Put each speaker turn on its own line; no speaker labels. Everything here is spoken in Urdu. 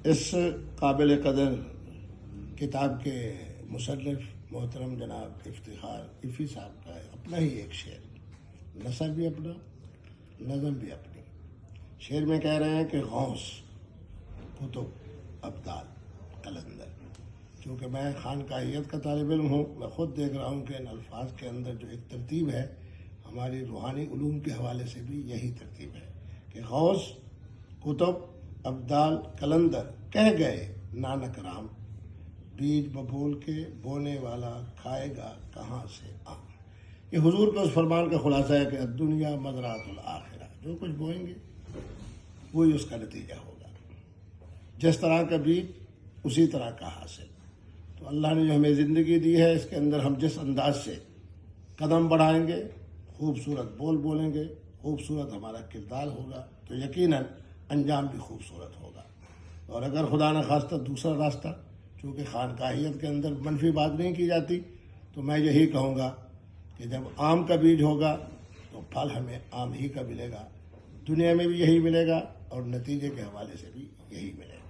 اس قابل قدر کتاب کے مصنف محترم جناب افتخار عفی صاحب کا اپنا ہی ایک شعر، نثر بھی اپنا، نظم بھی اپنی۔ شعر میں کہہ رہے ہیں کہ غوث، کتب، ابدال، قلندر۔ چونکہ میں خانقاہیت کا طالب علم ہوں، میں خود دیکھ رہا ہوں کہ ان الفاظ کے اندر جو ایک ترتیب ہے، ہماری روحانی علوم کے حوالے سے بھی یہی ترتیب ہے کہ غوث، کتب، ابدال، قلندر کہہ گئے نانک رام، بیج ببول کے بونے والا کھائے گا کہاں سے آم۔ یہ حضور کے اس فرمان کا خلاصہ ہے کہ الدنیا مزرعۃ الآخرہ، جو کچھ بوئیں گے وہی اس کا نتیجہ ہوگا، جس طرح کا بیج اسی طرح کا حاصل۔ تو اللہ نے جو ہمیں زندگی دی ہے، اس کے اندر ہم جس انداز سے قدم بڑھائیں گے، خوبصورت بولیں گے، خوبصورت ہمارا کردار ہوگا، تو یقیناً انجام بھی خوبصورت ہوگا۔ اور اگر خدا نخواستہ دوسرا راستہ، چونکہ خانقاہیت کے اندر منفی بات نہیں کی جاتی، تو میں یہی کہوں گا کہ جب آم کا بیج ہوگا تو پھل ہمیں آم ہی کا ملے گا، دنیا میں بھی یہی ملے گا اور نتیجے کے حوالے سے بھی یہی ملے گا۔